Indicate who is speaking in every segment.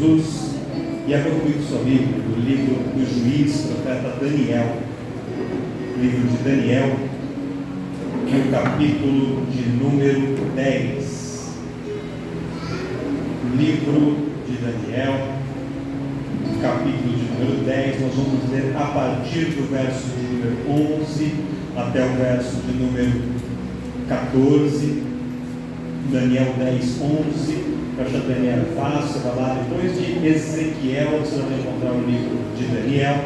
Speaker 1: Jesus e abra comigo sua Bíblia do livro do juiz, profeta Daniel, livro de Daniel, no capítulo de número 10. Livro de Daniel, capítulo de número 10, nós vamos ler a partir do verso de número 11 até o verso de número 14. Daniel 10, 11. Para achar Daniel é fácil, vai lá depois de Ezequiel, você vai encontrar o livro de Daniel,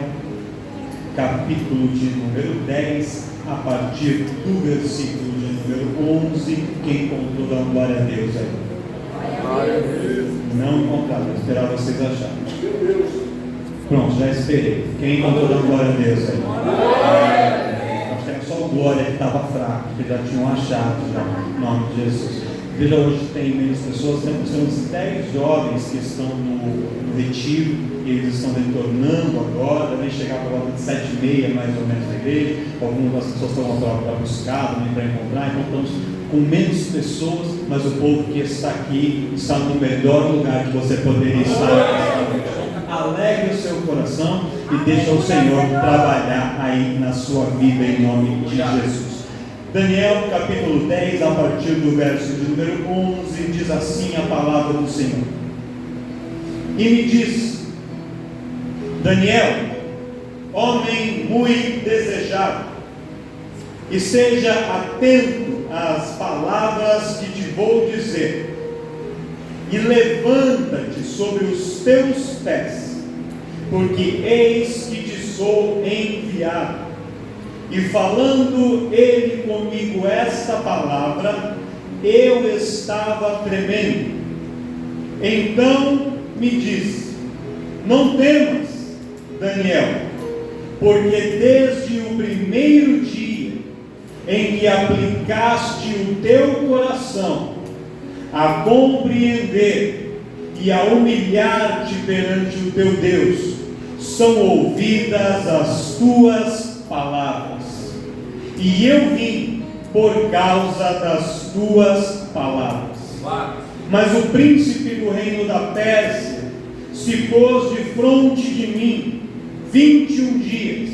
Speaker 1: capítulo de número 10, a partir do versículo de número 11. Quem encontrou, dá uma glória a Deus aí.
Speaker 2: Glória a Deus.
Speaker 1: Não encontraram, vou esperar vocês acharem. Pronto, já esperei. Quem encontrou, dá uma glória a Deus aí. Acho que era só o Glória que estava fraco, que já tinham achado já, em nome de Jesus. Veja, hoje tem menos pessoas, temos 10 jovens que estão no retiro, e eles estão retornando agora, devem chegar por volta de 7h30 mais ou menos na igreja. Algumas das pessoas estão para buscar, também para encontrar, então estamos com menos pessoas, mas o povo que está aqui está no melhor lugar que você poderia estar. Alegre o seu coração e deixa o Senhor trabalhar aí na sua vida em nome de Jesus. Daniel capítulo 10, a partir do verso de número 11, diz assim a palavra do Senhor. E me diz: Daniel, homem muito desejado, e seja atento às palavras que te vou dizer, e levanta-te sobre os teus pés, porque eis que te sou enviado. E falando ele comigo esta palavra, eu estava tremendo. Então me disse: não temas, Daniel, porque desde o primeiro dia em que aplicaste o teu coração a compreender e a humilhar-te perante o teu Deus, são ouvidas as tuas palavras. E eu vim por causa das tuas palavras. Mas o príncipe do reino da Pérsia se pôs de fronte de mim 21 dias.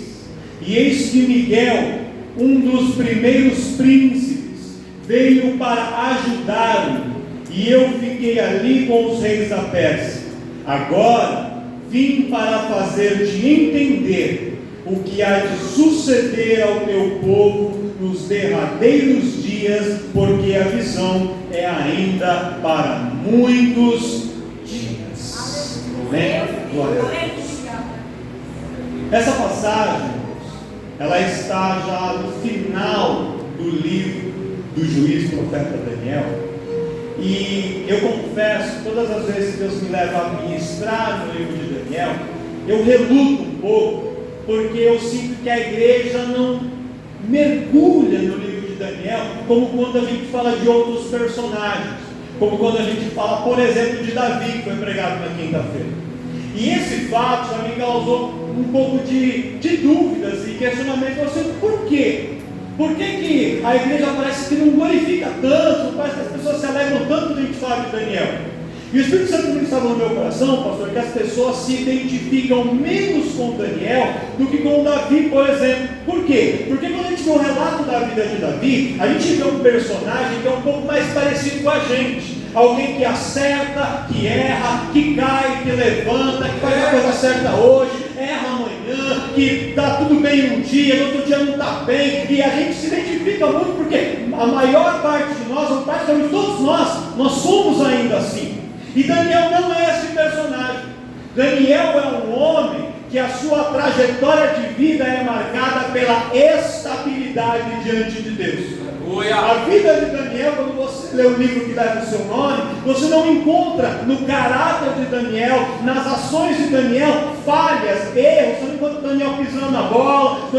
Speaker 1: E eis que Miguel, um dos primeiros príncipes, veio para ajudar-me, e eu fiquei ali com os reis da Pérsia. Agora vim para fazer-te entender o que há de suceder ao teu povo nos derradeiros dias, porque a visão é ainda para muitos dias. Amém? Glória a Deus. Essa passagem, ela está já no final do livro do juiz profeta Daniel. E eu confesso, todas as vezes que Deus me leva a ministrar no livro de Daniel, eu reluto um pouco, porque eu sinto que a igreja não mergulha no livro de Daniel, como quando a gente fala de outros personagens, como quando a gente fala, por exemplo, de Davi, que foi pregado na quinta-feira. E esse fato já me causou um pouco de dúvidas e questionamentos, assim, por quê? Por que a igreja parece que não glorifica tanto, parece que as pessoas se alegram tanto quando a gente fala de Daniel? E o Espírito Santo me estava no meu coração, pastor, que as pessoas se identificam menos com Daniel do que com Davi, por exemplo. Por quê? Porque quando a gente vê um relato da vida de Davi, a gente vê um personagem que é um pouco mais parecido com a gente. Alguém que acerta, que erra, que cai, que levanta, que faz a coisa certa hoje, erra amanhã, que está tudo bem um dia, no outro dia não está bem. E a gente se identifica muito porque a maior parte de nós, ou praticamente todos nós somos ainda assim. E Daniel não é esse personagem. Daniel é um homem que a sua trajetória de vida é marcada pela estabilidade diante de Deus. A vida de Daniel, quando você lê o livro que leva o seu nome, você não encontra no caráter de Daniel, nas ações de Daniel, falhas, erros. Você não encontra Daniel pisando na bola.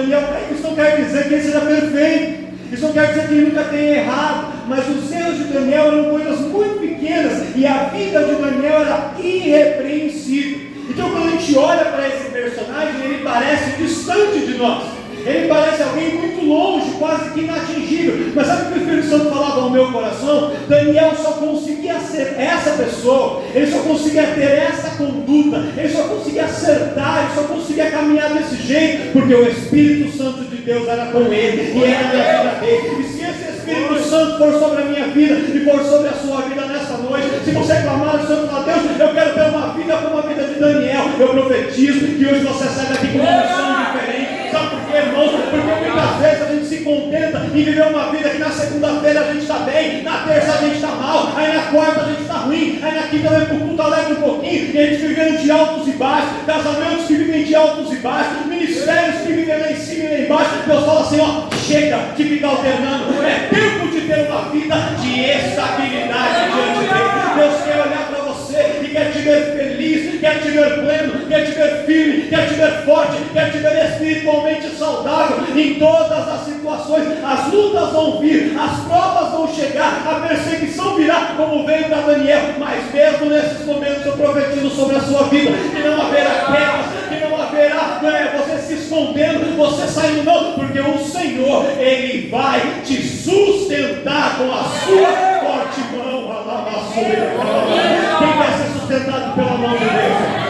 Speaker 1: Isso não quer dizer que ele seja perfeito, isso não quer dizer que ele nunca tenha errado, mas os erros de Daniel eram coisas muito pequenas, e a vida de Daniel era irrepreensível. Então quando a gente olha para esse personagem, ele parece distante de nós. Ele parece alguém muito longe, quase que inatingível. Mas sabe o que o Espírito Santo falava ao meu coração? Daniel só conseguia ser essa pessoa, ele só conseguia ter essa conduta, ele só conseguia acertar, ele só conseguia caminhar desse jeito, porque o Espírito Santo de Deus era com ele e era na vida dele. E se esse Espírito Santo for sobre a minha vida e for sobre a sua vida nesta noite, se você clamar ao Senhor, falar: Deus, eu quero ter uma vida como a vida de Daniel, eu profetizo que hoje você sai daqui com uma unção diferente. Sabe por quê, irmãos? Porque muitas vezes a gente se contenta em viver uma vida que na segunda-feira a gente está bem, na terça a gente está mal, aí na quarta a gente está ruim, aí na quinta vai para o culto alegre um pouquinho, e a gente vivendo de altos e baixos, casamentos que vivem de altos e baixos, ministérios que vivem lá em cima e lá embaixo. Deus fala assim: ó, chega de ficar alternando, é tempo de ter uma vida de estabilidade diante dele. Deus quer olhar para você e quer te ver feliz, quer te ver pleno, quer te ver firme, quer te ver forte, quer te ver espiritualmente saudável em todas as situações. As lutas vão vir, as provas vão chegar, a perseguição virá, como veio para Daniel, mas mesmo nesses momentos eu profetizo sobre a sua vida que não haverá quedas, que não haverá você se escondendo, você saindo, não, porque o Senhor, Ele vai te sustentar com a sua forte mão. Quem quer ser sustentado pela mão de Deus?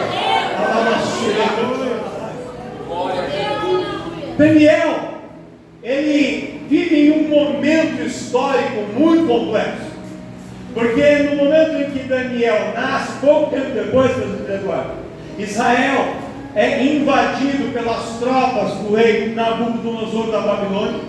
Speaker 1: Daniel, ele vive em um momento histórico muito complexo, porque no momento em que Daniel nasce, pouco tempo depois, Eduardo, Israel é invadido pelas tropas do rei Nabucodonosor da Babilônia,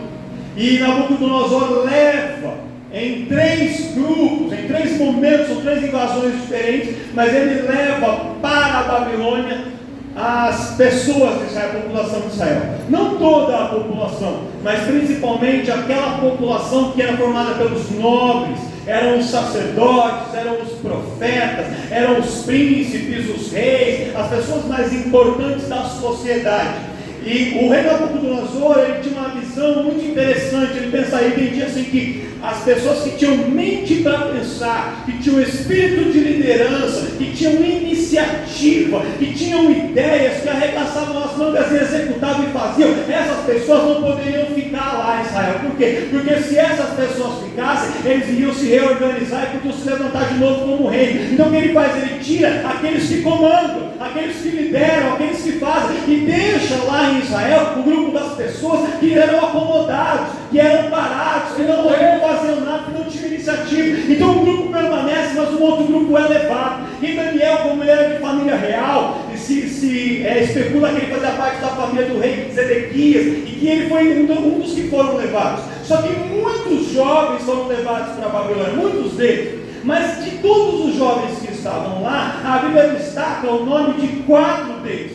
Speaker 1: e Nabucodonosor leva em 3 grupos, em 3 momentos, são 3 invasões diferentes, mas ele leva para a Babilônia as pessoas de Israel, a população de Israel. Não toda a população, mas principalmente aquela população que era formada pelos nobres, eram os sacerdotes, eram os profetas, eram os príncipes, os reis, as pessoas mais importantes da sociedade. E o rei Nabucodonosor, ele tinha uma visão muito interessante. Ele entendia assim que as pessoas que tinham mente para pensar, que tinham espírito de liderança, que tinham iniciativa, que tinham ideias, que arregaçavam as mangas e executavam e faziam, essas pessoas não poderiam ficar lá em Israel. Por quê? Porque se essas pessoas ficassem, eles iriam se reorganizar e podiam se levantar de novo como rei. Então o que ele faz? Ele tira aqueles que comandam, aqueles que lideram, aqueles que fazem, e deixa lá em Israel o grupo das pessoas que eram acomodados, que eram parados, que não faziam nada, que não tinham iniciativa. Então um grupo permanece, mas um outro grupo é levado. E Daniel, como ele era de família real, especula que ele fazia parte da família do rei Zedequias, e que ele foi um dos que foram levados. Só que muitos jovens foram levados para a Babilônia, muitos deles. Mas de todos os jovens que estavam lá, a Bíblia destaca o nome de 4 deles.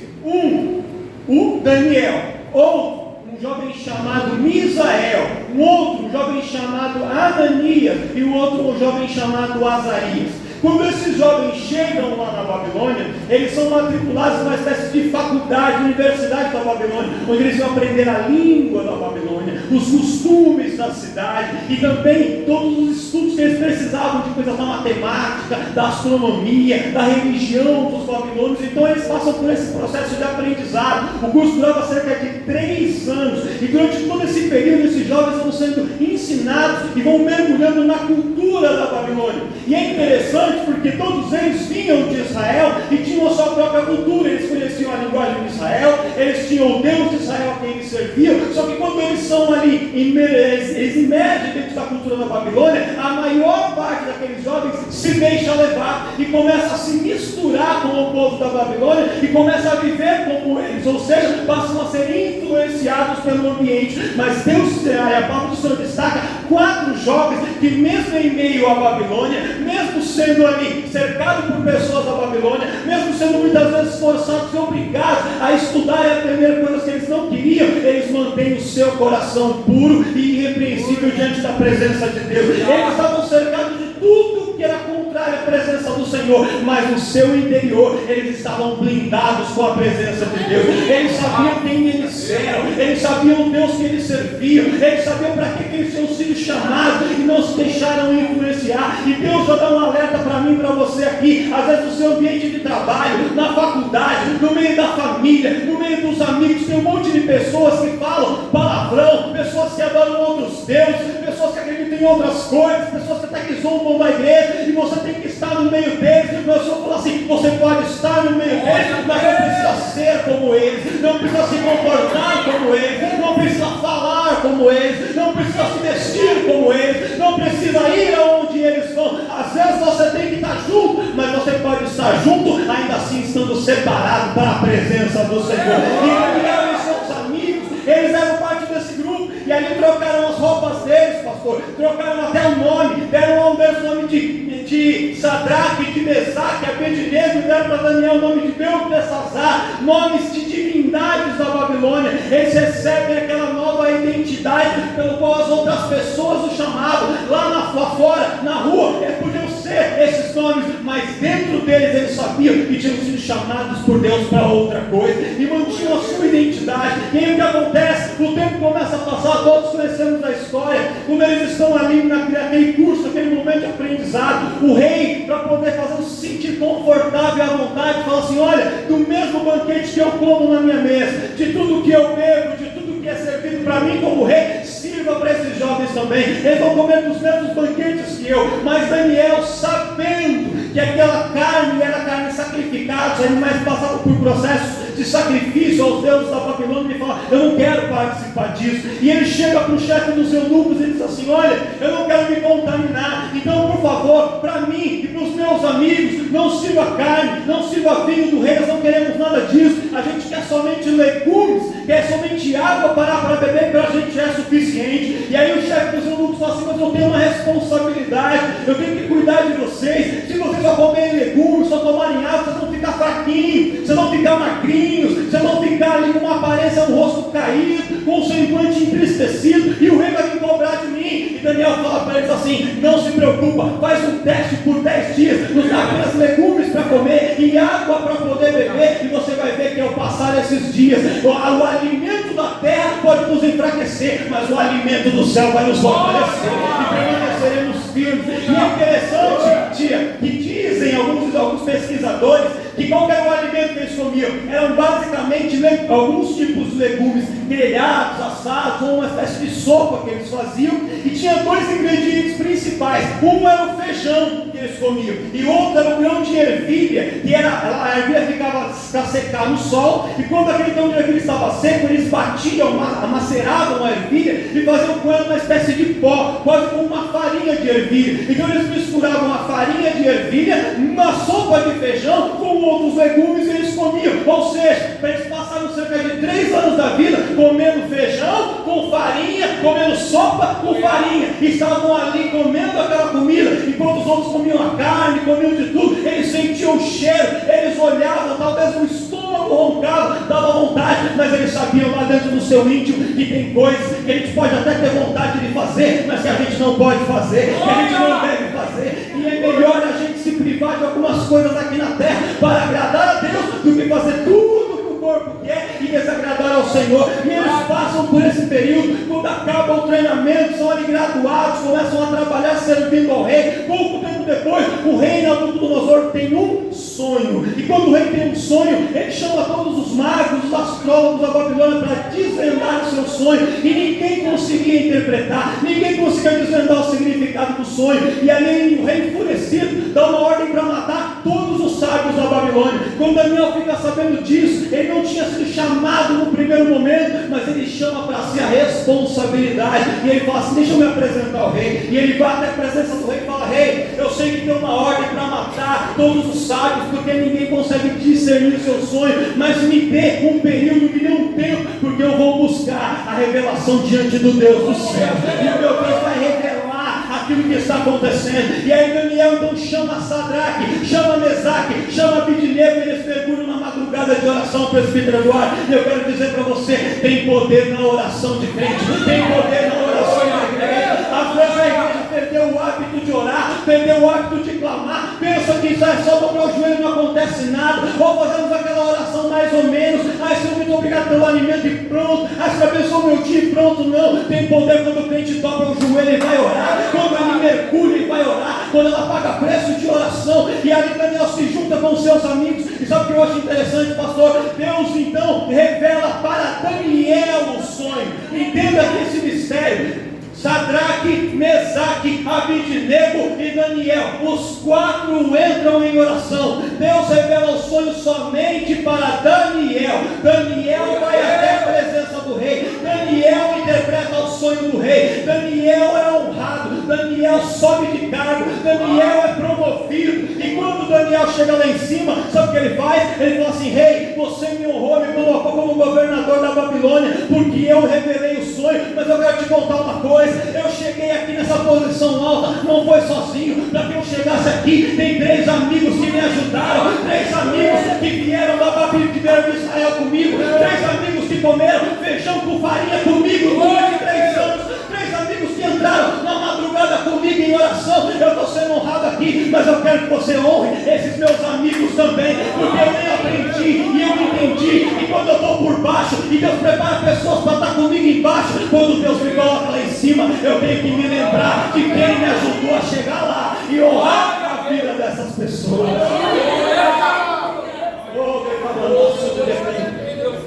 Speaker 1: O Daniel, outro, um jovem chamado Misael, um outro, um jovem chamado Ananias, e o outro, um jovem chamado Azarias. Quando esses jovens chegam lá na Babilônia, eles são matriculados numa espécie de faculdade, universidade da Babilônia, onde eles vão aprender a língua da Babilônia, os costumes da cidade, e também todos os estudos que eles precisavam de coisas da matemática, da astronomia, da religião dos babilônios. Então eles passam por esse processo de aprendizado. O curso durava cerca de 3 anos, e durante todo esse período esses jovens vão sendo ensinados e vão mergulhando na cultura da Babilônia. E é interessante porque todos eles vinham de Israel e tinham a sua própria cultura. Eles conheciam a linguagem de Israel, eles tinham o Deus de Israel a quem eles serviam. Só que quando eles são ali, eles emergem dentro da cultura da Babilônia, a maior parte daqueles jovens se deixa levar e começa a se misturar com o povo da Babilônia e começa a viver como eles, ou seja, passam a ser influenciados pelo ambiente. Mas Deus, a palavra do Senhor destaca 4 jovens que, mesmo em meio à Babilônia, mesmo sendo ali cercado por pessoas da Babilônia, mesmo sendo muitas vezes forçados e obrigados a estudar e aprender coisas que eles não queriam, eles mantêm o seu coração puro e irrepreensível diante da presença de Deus. Eles estavam cercados de tudo que era contrário à presença do Senhor, mas no seu interior eles estavam blindados com a presença de Deus. Eles sabiam quem eles eram, eles sabiam o Deus que eles serviam, eles sabiam para que eles tinham sido chamados e não se deixaram influenciar. E Deus já dá um alerta para mim e para você aqui, às vezes no seu ambiente de trabalho, na faculdade, no meio da família, no meio dos amigos, tem um monte de pessoas que falam palavrão, pessoas que adoram outros deuses, pessoas que acreditam em outras coisas, pessoas que até que zombam da igreja, e você tem que estar no meio deles. O meu Senhor fala assim: você pode estar no meio deles, mas não precisa ser como eles, não precisa se comportar como eles, não precisa falar como eles, não precisa se vestir como eles, não precisa ir aonde eles vão. Às vezes você tem que estar junto, mas você pode estar junto, ainda assim estando separado para a presença do Senhor. E eram seus amigos, eles eram parte desse grupo, e ali trocaram as roupas deles, pastor, trocaram até o nome, deram ao Deus o nome de Sadraque, de Mesaque, Abednego, e deram para Daniel o nome de Beltesazar, nomes de divindades da Babilônia. Eles recebem aquela nova identidade pelo qual as outras pessoas o chamavam. Lá fora, na rua, eles podiam ser esses nomes, mas dentro deles eles sabiam que tinham sido chamados por Deus para outra coisa, e mantinham a sua identidade. E aí o que acontece? O tempo começa a passar, todos conhecemos a história, quando eles estão ali naquele curso, naquele momento de aprendizado, o rei, para poder fazê-los se sentir confortável à vontade, fala assim: olha, do mesmo banquete que eu como na minha mesa, de tudo que eu bebo, de tudo que é servido para mim como rei, sirva para esses jovens também. Eles vão comer dos mesmos banquetes que eu. Mas Daniel, sabendo que aquela carne era carne sacrificada, os animais passavam por processos de sacrifício aos deuses da Babilônia, ele fala: eu não quero participar disso. E ele chega para o chefe dos eunucos e diz assim: olha, eu não quero me contaminar, então por favor, para mim e para os meus amigos, não sirva carne, não sirva vinho do rei, nós não queremos nada disso, a gente quer somente legumes, quer somente água para beber, para a gente já é suficiente. E aí o chefe dos eunucos fala assim: mas eu tenho uma responsabilidade, eu tenho que cuidar de vocês. Se vocês só comerem legumes, só tomarem água, vocês vão ficar fraquinhos, vocês vão ficar magrinhos, vocês vão ficar ali com uma aparência, um rosto caído, com um semblante entristecido, e o rei vai vir cobrar de mim. E Daniel fala para eles assim: não se preocupa, faz um teste por 10 dias, nos dá apenas legumes para comer e água para poder beber, e você vai ver que ao passar esses dias, o alimento da terra pode nos enfraquecer, mas o alimento do céu vai nos fortalecer, e permaneceremos firmes. E é interessante, tia, que dizem alguns pesquisadores que qual era o alimento que eles comiam? Eram basicamente alguns tipos de legumes grelhados, assados, ou uma espécie de sopa que eles faziam, e tinha dois ingredientes principais. Um era o feijão que eles comiam, e outro era o grão de ervilha, que a ervilha ficava a secar no sol, e quando aquele grão de ervilha estava seco, eles batiam, maceravam a ervilha e faziam com ela uma espécie de pó, quase como uma farinha de ervilha. Então eles misturavam a farinha de ervilha, uma sopa de feijão com outros legumes e eles comiam. Ou seja, eles passaram cerca de 3 anos da vida comendo feijão com farinha, comendo sopa com farinha, e estavam ali comendo aquela comida, enquanto os outros comiam a carne, comiam de tudo. Eles sentiam o cheiro, eles olhavam, talvez o estômago roncava, dava vontade, mas eles sabiam lá dentro do seu íntimo que tem coisas que a gente pode até ter vontade de fazer, mas que a gente não pode fazer, que a gente não deve fazer, e é melhor a gente se privar de algumas coisas aqui na terra para agradar a Deus, do que fazer tudo que o corpo quer e desagradar ao Senhor. E eles passam por esse período, quando acaba o treinamento, são ali graduados, começam a trabalhar servindo ao rei. Pouco tempo depois, o rei Nabucodonosor tem um sonho, e quando o rei tem um sonho, ele chama todos os magos, os astrólogos da Babilônia para desvendar o seu sonho, e ninguém conseguia interpretar, ninguém conseguia desvendar o significado do sonho. E ali o rei enfurecido dá uma ordem para matar todos os sábios da Babilônia. Quando Daniel fica sabendo disso, ele não tinha sido chamado no primeiro momento, mas ele chama para si a responsabilidade, e ele fala assim: deixa eu me apresentar ao rei. E ele vai até a presença do rei e fala: rei, eu sei que tem uma ordem para matar todos os sábios, porque ninguém consegue discernir o seu sonho, mas me dê um período, me dê um tempo, porque eu vou buscar a revelação diante do Deus do céu, e o meu Deus vai revelar aquilo que está acontecendo. E aí Daniel então chama Sadraque, chama Mesaque, chama Abednego, e eles mergulham na madrugada de oração presbítero Eduardo. E eu quero dizer para você: tem poder na oração de crente, tem poder na oração da igreja. Às vezes a igreja perdeu o hábito de orar, perdeu o hábito de clamar, pensa que amigos, é só dobrar o joelho, não acontece nada, ou fazemos aquela oração mais ou menos, Senhor, muito obrigado pelo alimento e pronto, Senhor, abençoa o meu dia e pronto. Não, tem poder quando o crente dobra o joelho e vai orar, quando ele mergulha e vai orar, quando ela paga preço de oração, e ali Daniel se junta com os seus amigos. E sabe o que eu acho interessante, pastor? Deus então revela para Daniel o sonho. Entenda aqui esse mistério. Sadraque, Mesaque, Abidnego e Daniel, os quatro entram em oração. Deus revela o sonho somente para Daniel. Daniel vai até a presença do rei. Daniel interpreta o sonho do rei. Daniel é honrado. Daniel sobe de cargo. Daniel é promovido. E quando Daniel chega lá em cima, sabe o que ele faz? Ele fala assim: rei, você me honrou, me colocou como governador da Babilônia, porque eu revelei o sonho. Mas eu quero te contar uma coisa. Eu cheguei aqui nessa posição alta, não foi sozinho. Para que eu chegasse aqui, tem 3 amigos que me ajudaram, 3 amigos que vieram da Babilônia, que vieram de Israel comigo, 3 amigos que comeram feijão com farinha comigo durante 3 anos, 3 amigos que entraram na madrugada comigo em oração. Eu estou sendo honrado aqui, mas eu quero que você honre esses meus amigos também, porque eu nem aprendi e eu entendi. E quando eu estou por baixo, e Deus prepara pessoas para estar comigo embaixo, quando Deus me coloca lá em cima, eu tenho que me lembrar de quem me ajudou a chegar lá e honrar a vida dessas pessoas.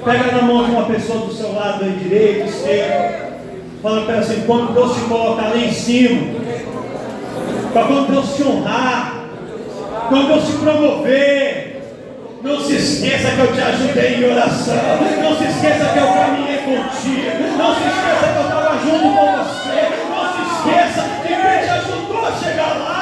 Speaker 1: Pega na mão de uma pessoa do seu lado aí, direito, esquerdo. Fala para ela assim: quando Deus te colocar lá em cima, para quando Deus te honrar, quando Deus te promover, não se esqueça que eu te ajudei em oração. Não se esqueça que eu caminhei contigo. Não se esqueça que eu estava junto com você. Não se esqueça que quem te ajudou a chegar lá.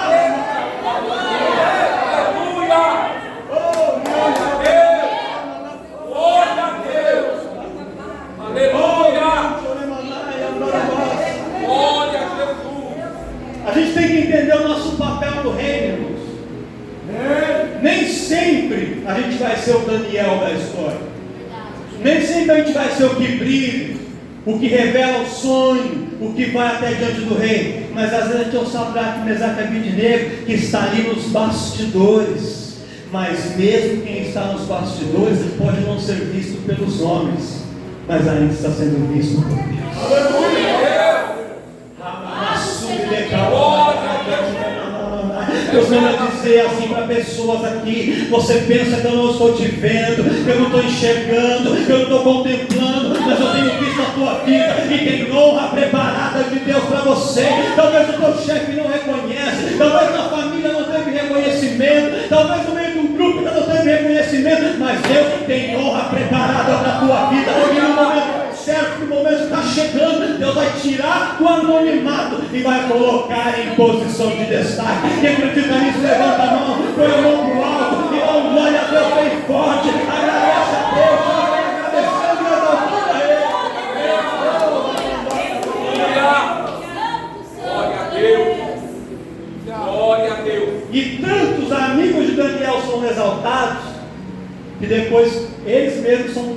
Speaker 1: A gente tem que entender o nosso papel no reino, irmãos. Nem sempre a gente vai ser o Daniel da história. Nem sempre a gente vai ser o que brilha, o que revela o sonho, o que vai até diante do rei. Mas às vezes a gente é o Sadraque, Mesaque e Abidnego que está ali nos bastidores. Mas mesmo quem está nos bastidores pode não ser visto pelos homens, mas ainda está sendo visto por Deus. Aleluia! Deus manda dizer assim para pessoas aqui: você pensa que eu não estou te vendo, que eu não estou enxergando, que eu não estou contemplando, mas eu tenho visto a tua vida e tem honra preparada de Deus para você. Talvez o teu chefe não reconhece, talvez na família não teve reconhecimento, talvez no meio do grupo não teve reconhecimento, mas Deus tem honra preparada para a tua vida. E no momento certo, que o momento está chegando, Deus vai tirar do anonimato e vai colocar em posição de destaque. Quem acredita nisso, levanta a mão, põe a mão para o alto e dá um glória a Deus bem forte. Agradece a Deus, vai agradecendo e exaltando a Ele. Glória a Deus. E tantos amigos de Daniel são exaltados que depois eles mesmos são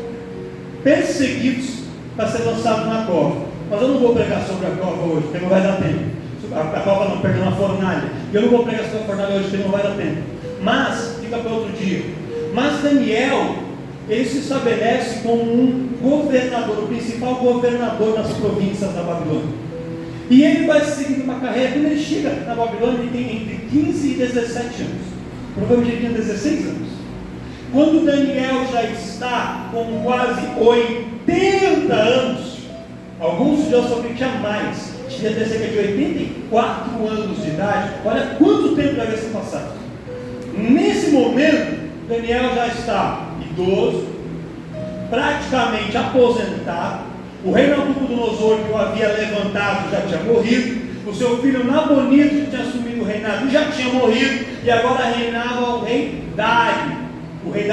Speaker 1: perseguidos para ser lançado na cova. Mas eu não vou pregar sobre a cova hoje, porque não vai dar tempo. A cova não, perdão, a fornalha. E eu não vou pregar sobre a fornalha hoje, porque não vai dar tempo. Mas, fica para outro dia. Mas Daniel, ele se estabelece como um governador, o principal governador das províncias da Babilônia. E ele vai seguindo uma carreira. Quando ele chega na Babilônia, ele tem entre 15 e 17 anos. Provavelmente ele tinha 16 anos. Quando Daniel já está com quase 80 anos, alguns estudiosos falam que tinha mais, tinha até cerca de 84 anos de idade. Olha quanto tempo já havia se passado. Nesse momento, Daniel já está idoso, praticamente aposentado. O rei Nabucodonosor, que o havia levantado, já tinha morrido. O seu filho Nabonito, que tinha assumido o reinado, já tinha morrido. E agora reinava o rei Dário. O rei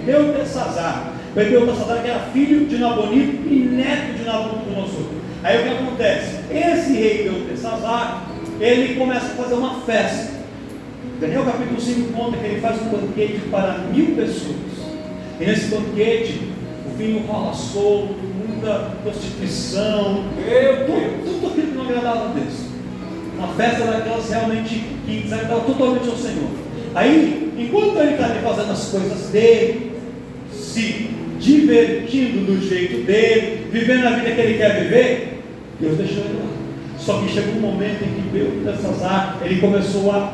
Speaker 1: Beltesazar. O rei Beltesazar, que era filho de Nabonito e neto de Nabucodonosor. Aí o que acontece? Esse rei Beltesazar, ele começa a fazer uma festa. Daniel capítulo 5 conta que ele faz um banquete para 1000 pessoas. E nesse banquete, o vinho rola solto, muita prostituição, tudo aquilo que não agradava a Deus. Uma festa daquelas realmente que desagradava totalmente ao Senhor. Aí, enquanto ele está ali fazendo as coisas dele, se divertindo do jeito dele, vivendo a vida que ele quer viver, Deus deixou ele lá. Só que chegou um momento em que Beltesazar, ele começou a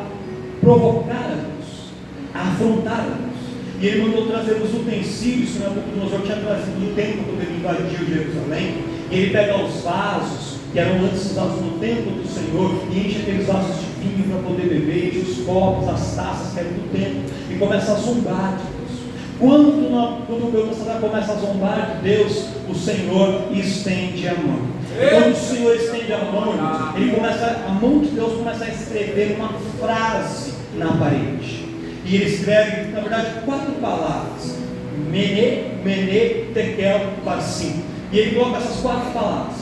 Speaker 1: provocar a Deus, a afrontar a Deus. E ele mandou trazer os utensílios que Nabucodonosor tinha trazido do templo quando ele invadiu Jerusalém. E ele pega os vasos que eram antes usados no templo do Senhor e enche aqueles vasos de vinho para poder beber, enche os copos, as taças que eram do templo, e começa a zombar de Deus. Quando Beltesazar começa a zombar de Deus, o Senhor estende a mão. Quando o Senhor estende a mão, a mão de Deus começa a escrever uma frase na parede. E ele escreve, na verdade, 4 palavras: Mene, Tekel, Parsim. E ele coloca essas 4 palavras.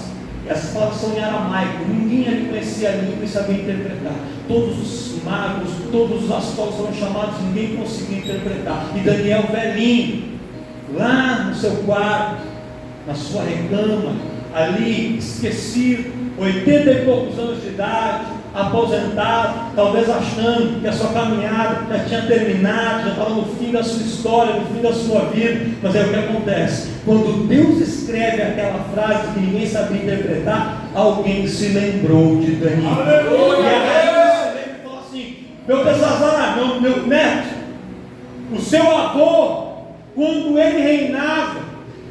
Speaker 1: Essas palavras são em aramaico. Ninguém ali conhecia a língua e sabia interpretar. Todos os magos, todos os astrólogos foram chamados, ninguém conseguia interpretar. E Daniel, velhinho, lá no seu quarto, na sua recama, ali, esquecido, 80 e poucos anos de idade, aposentado, talvez achando que a sua caminhada já tinha terminado, já estava no fim da sua história, no fim da sua vida. Mas é o que acontece: quando Deus escreve aquela frase que ninguém sabia interpretar, alguém se lembrou de Daniel. E aí você lembra e fala assim: Beltesazar, meu neto, o seu avô, quando ele reinava,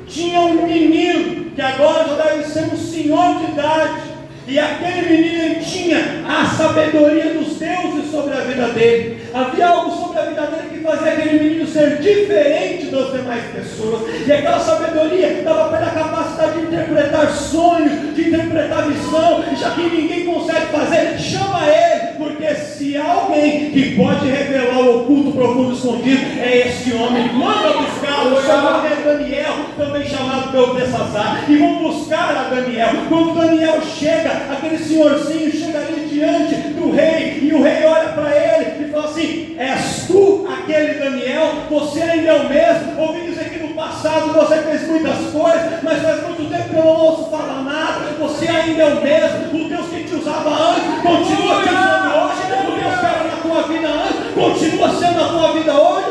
Speaker 1: tinha um menino que agora já deve ser um senhor de idade. E aquele menino, ele tinha a sabedoria dos deuses sobre a vida dele. Havia algo sobre a vida dele que fazia aquele menino ser diferente das demais pessoas. E aquela sabedoria dava para ele a capacidade de interpretar sonhos, de interpretar visão. Já que ninguém consegue fazer, chama ele. Porque se há alguém que pode revelar o oculto, profundo, escondido, é este homem. Manda buscá-lo. O seu nome é Daniel, também chamado Beltesazar. E vão buscar a Daniel. Quando Daniel chega, aquele senhorzinho chega ali diante do rei, e o rei olha para ele e fala assim: és tu aquele Daniel? Você ainda é o mesmo? Ouvi dizer que no passado você fez muitas coisas, mas faz muito tempo que eu não ouço falar nada. Você ainda é o mesmo? O Deus que te usava antes continua te usando hoje. O Deus que era na tua vida antes continua sendo na tua vida hoje.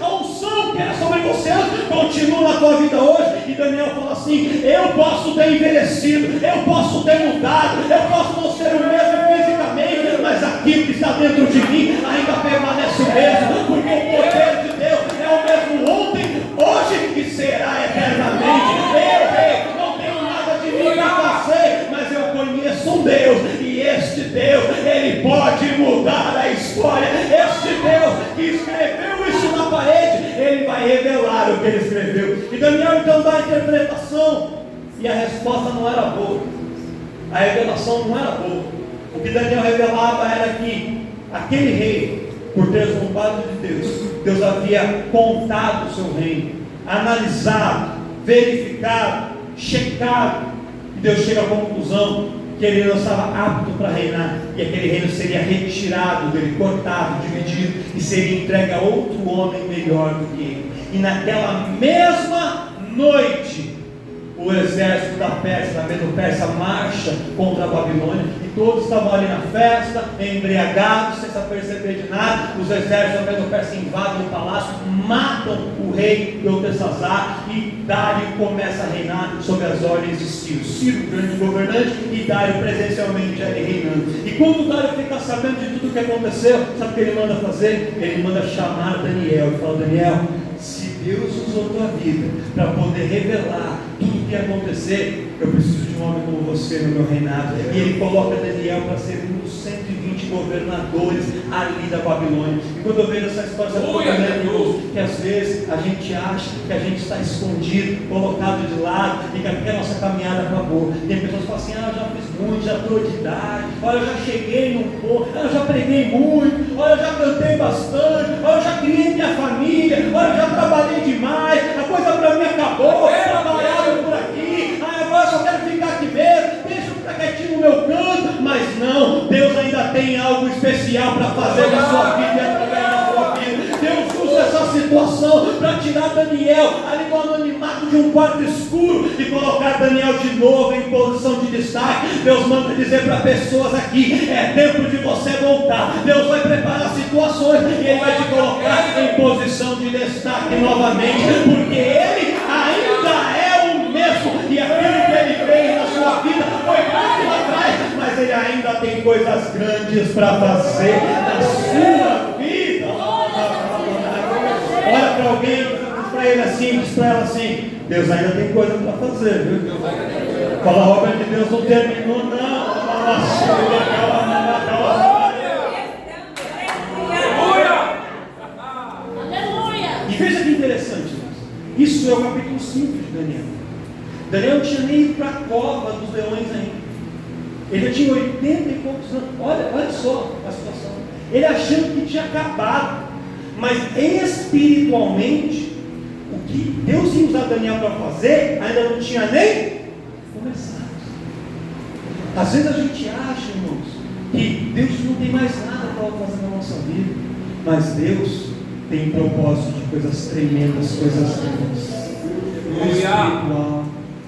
Speaker 1: A unção que era sobre você antes continua na tua vida hoje. E Daniel fala assim: eu posso ter envelhecido, eu posso ter mudado, eu posso não ser o mesmo fisicamente, mas aquilo que está dentro de mim ainda permanece o mesmo, porque o poder de Deus é o mesmo ontem, hoje e será eternamente. Eu não tenho nada de mim para fazer, mas eu conheço um Deus, e este Deus, ele pode mudar a história. Este Deus que escreveu isso na parede, ele vai revelar o que ele escreveu. E Daniel então dá a interpretação, e a resposta não era boa, a revelação não era boa. O que Daniel revelava era que aquele rei, por ter zombado de Deus, Deus havia contado o seu reino, analisado, verificado, checado, e Deus chega à conclusão que ele não estava apto para reinar, e aquele reino seria retirado dele, cortado, dividido, e seria entregue a outro homem melhor do que ele. E naquela mesma noite, o exército da Pérsia, da Medo-Pérsia, marcha contra a Babilônia, e todos estavam ali na festa, embriagados, sem se aperceber de nada. Os exércitos da Medo-Pérsia invadem o palácio, matam o rei Beltesazar, e Dário começa a reinar sob as ordens de Ciro. Ciro, grande governante, e Dário presencialmente ali reinando. E quando Dário fica sabendo de tudo o que aconteceu, sabe o que ele manda fazer? Ele manda chamar Daniel e fala: Daniel, se Deus usou tua vida para poder revelar tudo o que ia acontecer, eu preciso de um homem como você no meu reinado. E ele coloca Daniel para ser um dos 120 governadores ali da Babilônia. E quando eu vejo essa história, que às vezes a gente acha que a gente está escondido, colocado de lado, e que a nossa caminhada acabou. Tem pessoas que falam assim: eu já fiz muito, já estou de idade, olha, eu já cheguei num ponto, eu já preguei muito, olha, eu já cantei bastante, olha, eu já criei minha família, olha, eu já trabalhei demais, a coisa para mim acabou, trabalharam por aqui, agora eu só quero ficar aqui mesmo, deixa eu ficar quietinho no meu canto. Mas não, Deus ainda tem algo especial para fazer na sua vida e através da sua vida. Deus usa essas situação para tirar Daniel ali do anonimato de um quarto escuro e colocar Daniel de novo em posição de destaque. Deus manda dizer para pessoas aqui: é tempo de você voltar. Deus vai preparar situações e Ele vai te colocar em posição de destaque novamente, porque Ele ainda é o mesmo, e aquilo que Ele fez na sua vida foi muito lá atrás, mas Ele ainda tem coisas grandes para fazer na sua vida. Olha para alguém, diz para ele assim, diz para ela assim: Deus ainda tem coisa para fazer, viu? Fala, a obra de Deus não terminou, não. E veja que interessante, isso é o capítulo 5 de Daniel. Daniel não tinha nem ido para a cova dos leões ainda. Ele já tinha 80 e poucos anos. Olha só a situação. Ele achando que tinha acabado, mas espiritualmente, o que Deus ia usar Daniel para fazer ainda não tinha nem começado. Às vezes a gente acha, irmãos, que Deus não tem mais nada para fazer na nossa vida, mas Deus tem propósito de coisas tremendas, coisas grandes, no espiritual,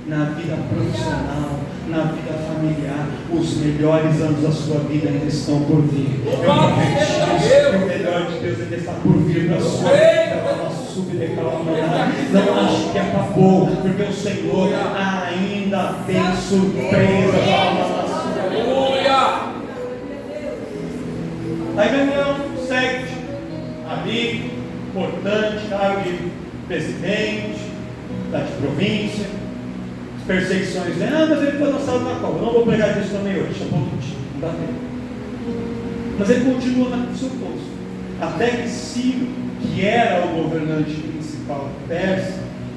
Speaker 1: na vida profissional, na vida familiar. Os melhores anos da sua vida ainda estão por vir. O melhor de Deus ainda está por vir para a sua vida. Não ache que acabou, porque o Senhor ainda tem surpresa para nós. Aí Daniel segue ali, importante, cargo de presidente, da província, as perseguições, mas ele foi lançado na cova. Não vou pregar disso também hoje, deixa eu não dá tempo. Mas ele continua no seu posto, até que Ciro, que era o governante principal da Pérsia,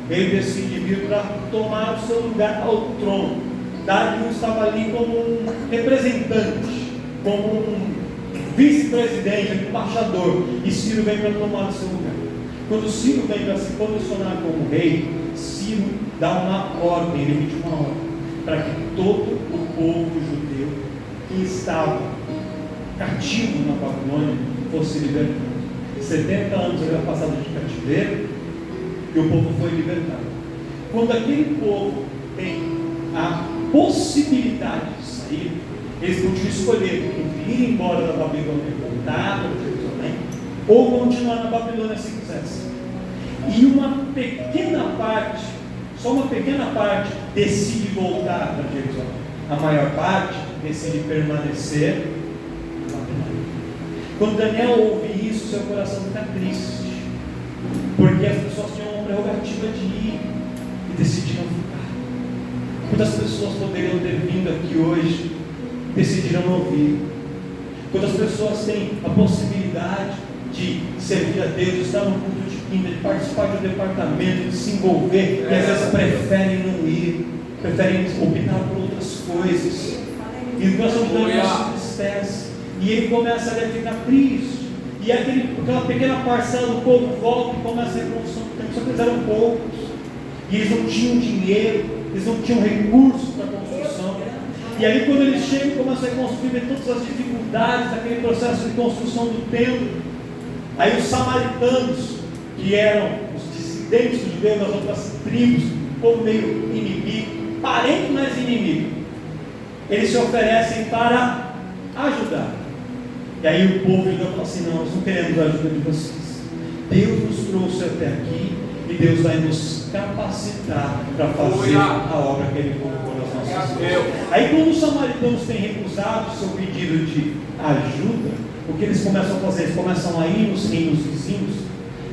Speaker 1: ele decide vir para tomar o seu lugar ao trono. Dario estava ali como um representante, como um vice-presidente, embaixador, e Ciro vem para tomar o seu lugar. Quando Ciro vem para se posicionar como rei, Ciro dá uma ordem, ele emite uma ordem, para que todo o povo judeu que estava cativo na Babilônia fosse libertado. 70 anos ele era passado de cativeiro e o povo foi libertado. Quando aquele povo tem a possibilidade de sair, eles podiam escolher entre ir embora da Babilônia e voltar para Jerusalém, ou continuar na Babilônia se quisesse. E uma pequena parte, só uma pequena parte, decide voltar para Jerusalém. A maior parte decide permanecer na Babilônia. Quando Daniel ouve isso, seu coração fica triste, porque as pessoas tinham uma prerrogativa de ir e decidiram ficar. Quantas pessoas poderiam ter vindo aqui hoje, decidiram não vir? Quantas pessoas têm a possibilidade de servir a Deus, estar no culto de quinta, de participar de um departamento, de se envolver, e às vezes preferem não ir, preferem optar por outras coisas, e o coração de Daniel se entristece, e ele começa a ficar triste, e aquela pequena parcela do povo volta e começa a reconstrução, só que eles eram poucos, e eles não tinham dinheiro, eles não tinham recursos para a construção. E aí quando eles chegam e começam a reconstruir, vê todas as dificuldades daquele processo de construção do templo. Aí os samaritanos, que eram os dissidentes dos judeus das outras tribos, um povo meio inimigo, parente mais inimigo, eles se oferecem para ajudar. E aí o povo então fala assim: não, nós não queremos a ajuda de vocês. Deus nos trouxe até aqui e Deus vai nos capacitar para fazer a obra que Ele colocou nas nossas vidas. Aí quando os samaritanos têm recusado o seu pedido de ajuda, o que eles começam a fazer? Eles começam a ir nos reinos vizinhos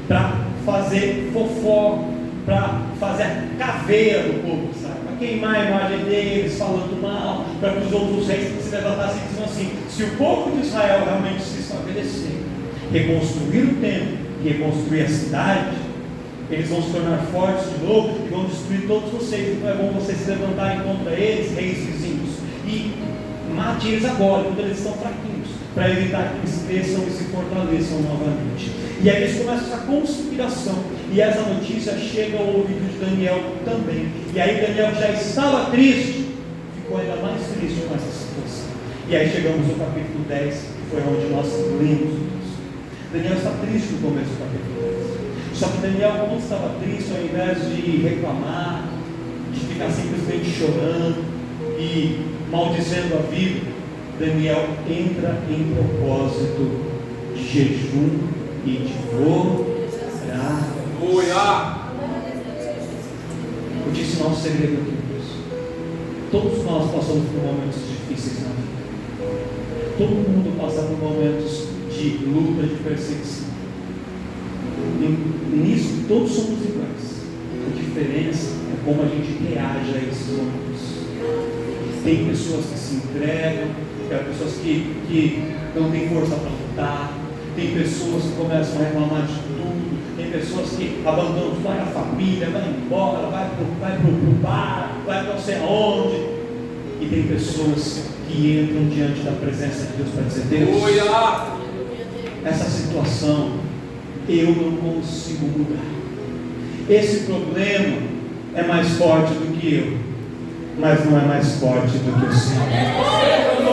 Speaker 1: para fazer fofoca, para fazer a caveira do povo, sabe? Para queimar a imagem deles, falando mal, para que os outros reis se levantassem e dizendo assim: se o povo de Israel realmente se estabelecer, reconstruir o templo e reconstruir a cidade, eles vão se tornar fortes de novo e vão destruir todos vocês. Então é bom vocês se levantarem contra eles, reis vizinhos, e mate eles agora, quando eles estão fraquinhos, para evitar que eles cresçam e se fortaleçam novamente. E aí eles começam essa conspiração, e essa notícia chega ao ouvido de Daniel também. E aí Daniel já estava triste, ficou ainda mais triste com essa situação. E aí chegamos no capítulo 10, que foi onde nós lemos isso. Daniel está triste no começo do capítulo 10. Só que Daniel, quando estava triste, ao invés de reclamar, de ficar simplesmente chorando e maldizendo a vida, Daniel entra em propósito de jejum e de oração. Eu disse não segredo aqui, Deus. Todos nós passamos por momentos difíceis na vida. Todo mundo passa por momentos de luta, de perseguição. E nisso todos somos iguais. A diferença é como a gente reage a esses momentos. Tem pessoas que se entregam, tem pessoas que não têm força para lutar, tem pessoas que começam a reclamar de tudo, tem pessoas que abandonam, vai a família, vai embora, vai para o bar, vai para não sei aonde, e tem pessoas que entram diante da presença de Deus para dizer: Deus, essa situação eu não consigo mudar, esse problema é mais forte do que eu, mas não é mais forte do que o Senhor.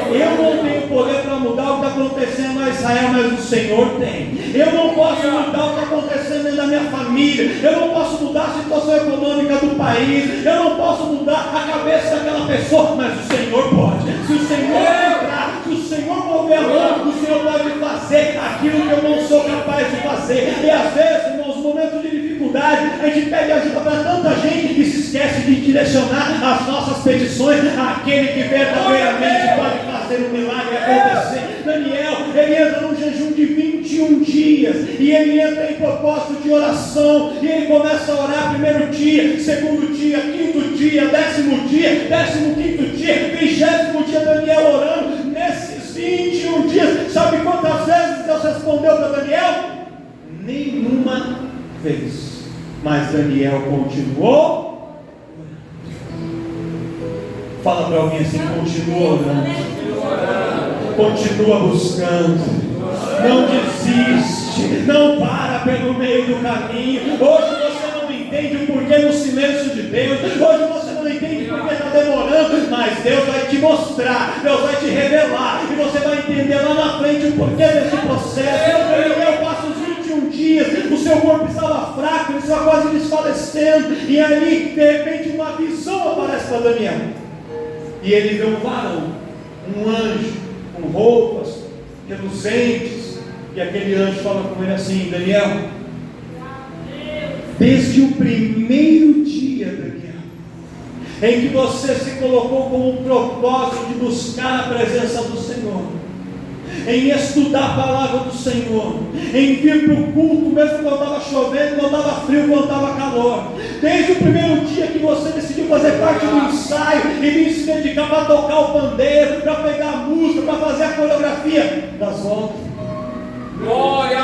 Speaker 1: Eu não tenho poder para mudar o que está acontecendo na Israel, mas o Senhor tem. Eu não posso mudar o que está acontecendo dentro da minha família, eu não posso mudar a situação econômica do país, eu não posso mudar a cabeça daquela pessoa, mas o Senhor pode. Se o Senhor entrar, se o Senhor mover a mão, o Senhor pode fazer aquilo que eu não sou capaz de fazer. E às vezes, irmãos, momentos de dificuldade, a gente pede ajuda para tanta gente e se esquece de direcionar as nossas petições àquele que verdadeiramente pode fazer um milagre acontecer. Daniel, ele entra num jejum de 21 dias e ele entra em propósito de oração e ele começa a orar primeiro dia, segundo dia, quinto dia, 10º dia, 15º dia, 20º dia. Daniel orando nesses 21 dias. Sabe quantas vezes Deus respondeu para Daniel? Nenhuma vez. Mas Daniel continuou. Fala para alguém assim: continua orando, continua buscando, não desiste, não para pelo meio do caminho. Hoje você não entende o porquê no silêncio de Deus, hoje você não entende porque está demorando, mas Deus vai te mostrar, Deus vai te revelar, e você vai entender lá na frente o porquê desse processo. Eu passo os 21 dias, o seu corpo estava fraco, ele estava quase desfalecendo, e aí de repente uma visão aparece para Daniel, e ele vê um varão, um anjo, com roupas reluzentes, e aquele anjo fala com ele assim: Daniel, desde o primeiro dia, Daniel, em que você se colocou com o propósito de buscar a presença do Senhor, em estudar a palavra do Senhor, em vir para o culto, mesmo quando estava chovendo, quando estava frio, quando estava calor, desde o primeiro dia que você decidiu fazer parte do ensaio e vir se dedicar para tocar o pandeiro, para pegar a música, para fazer a coreografia das voltas.
Speaker 2: Glória!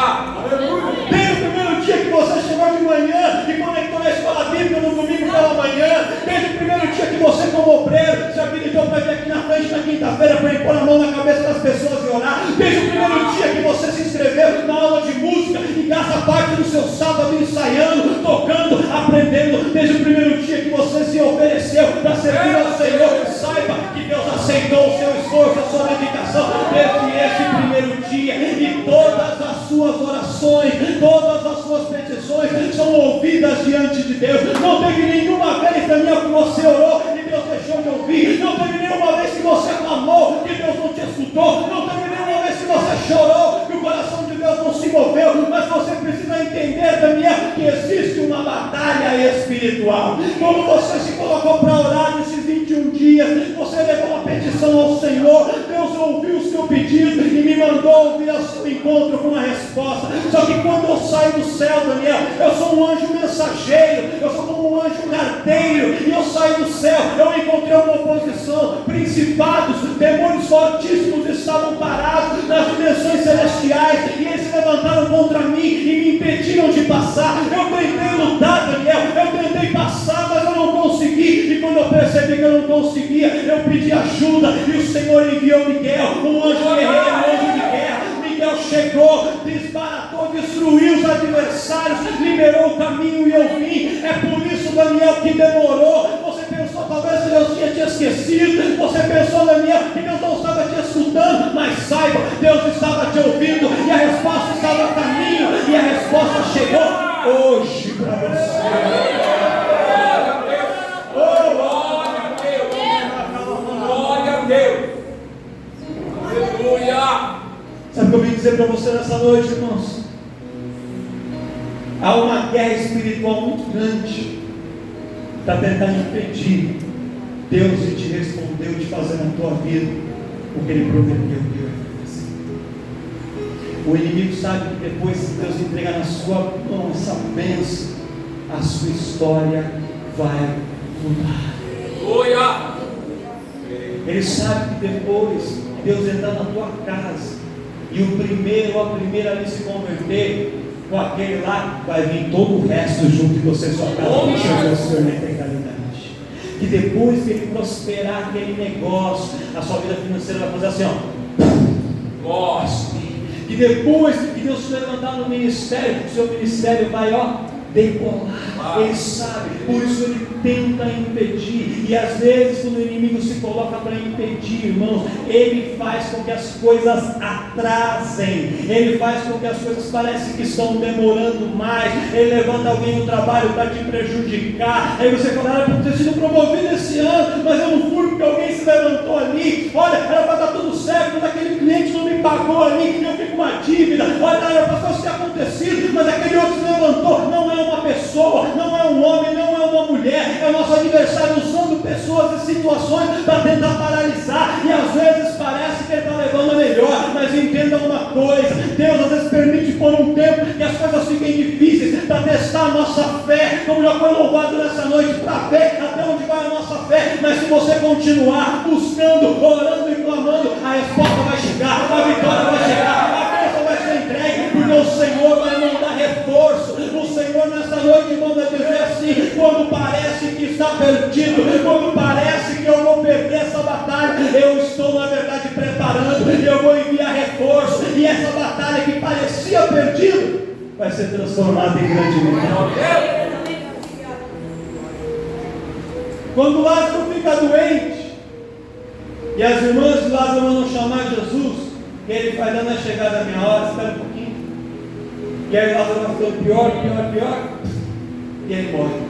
Speaker 1: Desde o primeiro dia que você chegou de manhã e conectou na escola bíblica no domingo pela manhã, desde o primeiro dia que você, como obreiro, se habilitou para vir aqui na frente na quinta-feira para pôr a mão na cabeça das pessoas e orar, desde o primeiro dia que você se inscreveu na aula de música e gasta parte do seu sábado ensaiando, tocando, aprendendo, desde o primeiro dia que você se ofereceu para servir ao Senhor, saiba que Deus aceitou o seu esforço, a sua dedicação, desde esse primeiro dia, e todas as suas orações, todas as suas petições são ouvidas diante de Deus. Não teve nenhuma vez, Daniel, que você orou e Deus deixou de ouvir. Não teve nenhuma vez que você clamou que Deus não te escutou. Não teve nenhuma vez que você chorou que o coração de Deus não se moveu. Mas você precisa entender, Daniel, que existe uma batalha espiritual. Quando você se colocou para orar nesses 21 dias, você levou uma petição ao Senhor, Deus ouviu o seu pedido e me mandou vir ao seu encontro com a resposta. Só que quando eu saio do céu, Daniel, eu sou um anjo mensageiro, eu sou como um anjo carteiro, e eu saio do céu, eu encontrei uma oposição, principados, demônios fortíssimos estavam parados nas dimensões celestiais, e eles se levantaram contra mim e me impediram de passar. Eu tentei lutar, Daniel, eu tentei passar, mas eu não consegui, e quando eu percebi que eu não conseguia, eu pedi ajuda, e o Senhor enviou Miguel, um anjo guerreiro, um anjo de guerra. Miguel chegou, desbaratou, destruiu os adversários, liberou o caminho e eu vim. É por isso, Daniel, que demorou. Você pensou talvez que Deus tinha te esquecido, você pensou, Daniel, que Deus não estava te escutando, mas saiba, Deus estava te ouvindo, e a resposta estava a caminho, e a resposta chegou. hoje para você.
Speaker 2: Glória a Deus. Aleluia.
Speaker 1: Sabe o que eu vim dizer para você nessa noite, irmãos? Há uma guerra espiritual muito grande para tentar impedir Deus de te responder, de fazer na tua vida o que Ele prometeu que Ele vai fazer. O inimigo sabe que depois que Deus entregar na sua mão essa bênção, a sua história vai mudar.
Speaker 2: Aleluia.
Speaker 1: Ele sabe que depois Deus entrar na tua casa e o primeiro ou a primeira ali se converter, com aquele lá vai vir todo o resto junto de você e sua casa, que chegou o Senhor na eternidade. Que depois que Ele prosperar aquele negócio, a sua vida financeira vai fazer assim, ó.
Speaker 2: Nossa.
Speaker 1: Que depois que Deus te levantar no ministério, o seu ministério vai, ó, decolar. Ele sabe, por isso Ele tenta impedir. E às vezes quando o inimigo se coloca para impedir, irmãos, ele faz com que as coisas atrasem, ele faz com que as coisas parecem que estão demorando mais. Ele levanta alguém no trabalho para te prejudicar. Aí você fala, eu ter sido promovido esse ano, mas eu não fui porque alguém se levantou ali. Olha, era para dar tudo certo, mas aquele cliente não me pagou ali, que eu fiquei com uma dívida. Olha, era para isso ter acontecido, mas aquele outro se levantou. Não é uma pessoa, não é um homem, não é uma mulher, é o nosso adversário usando pessoas e situações para tentar paralisar, e às vezes parece que ele está levando a melhor, mas entenda uma coisa, Deus às vezes permite por um tempo que as coisas fiquem difíceis, para testar a nossa fé, como já foi louvado nessa noite, para ver até onde vai a nossa fé. Mas se você continuar buscando, orando e clamando, a resposta vai chegar, a vitória vai chegar, a bênção vai ser entregue, porque o Senhor vai mandar reforço. O Senhor nessa noite manda dizer assim: quando parece que está perdido, quando parece que eu vou perder essa batalha, eu estou na verdade preparando, eu vou enviar reforço, e essa batalha que parecia perdida vai ser transformada em grande vitória. Quando Lázaro fica doente e as irmãs de Lázaro vão chamar Jesus, e ele faz, não é chegada a minha hora, espera um pouquinho. E aí Lázaro vai ficando pior, e ele morre.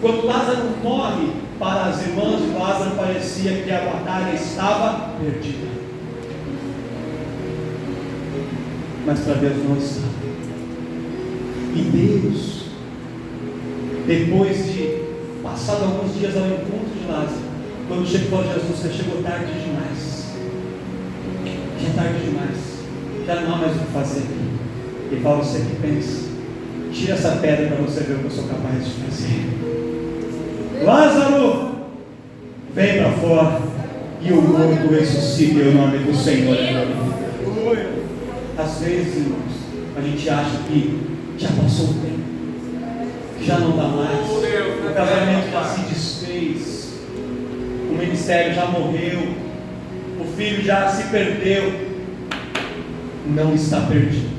Speaker 1: Quando Lázaro morre, para as irmãs de Lázaro parecia que a batalha estava perdida, mas para Deus não estava. E Deus, depois de passado alguns dias ao encontro de Lázaro, quando chegou a Jesus, você chegou tarde demais, já tarde demais, já não há mais o que fazer. Ele fala, você que pensa, tira essa pedra para você ver o que eu sou capaz de fazer. Lázaro, vem para fora, e o morto ressuscita, e o nome do Senhor é glorificado. Às vezes, irmãos, a gente acha que já passou o tempo, que já não dá mais, o casamento já se desfez, o ministério já morreu, o filho já se perdeu. Não está perdido.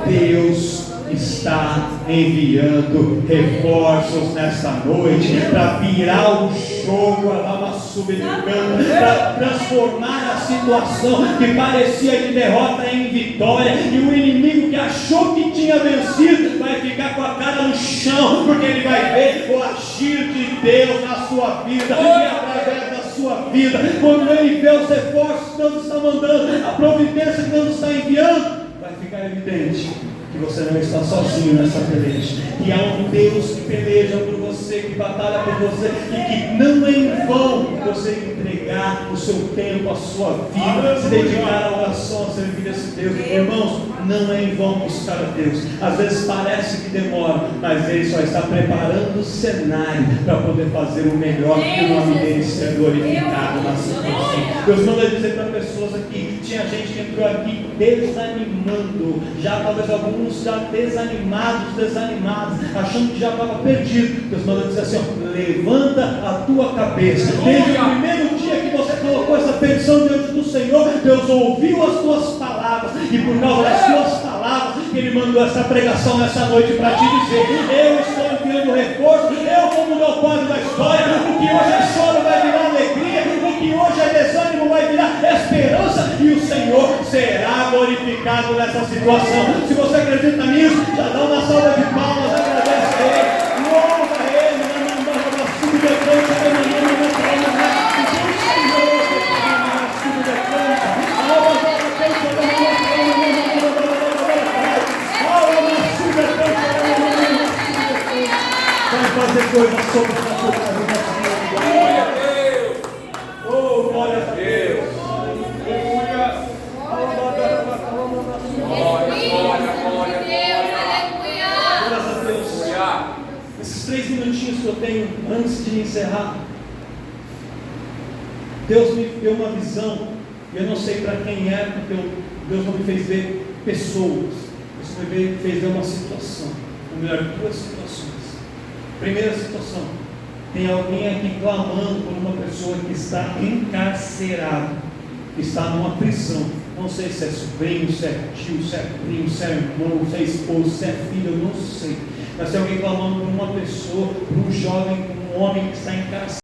Speaker 1: Deus está enviando reforços nesta noite para virar o jogo, para dar uma submergada, para transformar a situação que parecia de derrota em vitória, e o inimigo que achou que tinha vencido vai ficar com a cara no chão, porque ele vai ver o agir de Deus na sua vida e através da sua vida. Quando ele vê os reforços que Deus está mandando, a providência que Deus está enviando, vai ficar evidente que você não está sozinho nessa peleja, que há um Deus que peleja por você, que batalha por você, e que não é em vão você entregar o seu tempo, a sua vida, se dedicar à oração, a servir esse Deus. Irmãos, não é em vão buscar a Deus. Às vezes parece que demora, mas Ele só está preparando o cenário para poder fazer o melhor, que o nome dele ser glorificado na situação. Deus manda dizer para pessoas aqui, tinha gente que entrou aqui desanimando, já talvez alguns já desanimados, achando que já estava perdido. Deus manda dizer assim, ó, levanta a tua cabeça. Desde o primeiro dia que você colocou essa petição diante do Senhor, Deus ouviu as tuas palavras, e por causa das tuas palavras, Ele mandou essa pregação nessa noite para te dizer, eu estou enviando reforço, eu vou mudar o quadro da história. O que hoje é choro vai virar alegria, o que hoje é desânimo vai virar esperança, e o Senhor será glorificado nessa situação. Se você acredita nisso, já dá uma salva de fazer coisas sobrenaturais na nossa vida.
Speaker 2: Glória a Deus.
Speaker 1: Oh, glória a Deus.
Speaker 2: Aleluia. Glória.
Speaker 1: Graças a Deus.
Speaker 2: Aleluia.
Speaker 1: Esses 3 minutinhos que eu tenho antes de encerrar, Deus me deu uma visão, e eu não sei para quem é, porque Deus não me fez ver pessoas, Deus me fez ver uma situação, ou melhor, 2 situações. Primeira situação, tem alguém aqui clamando por uma pessoa que está encarcerada, que está numa prisão. Não sei se é sobrinho, se é tio, se é primo, se é irmão, se é esposo, se é filho, eu não sei. Mas tem alguém clamando por uma pessoa, por um jovem, por um homem que está encarcerado.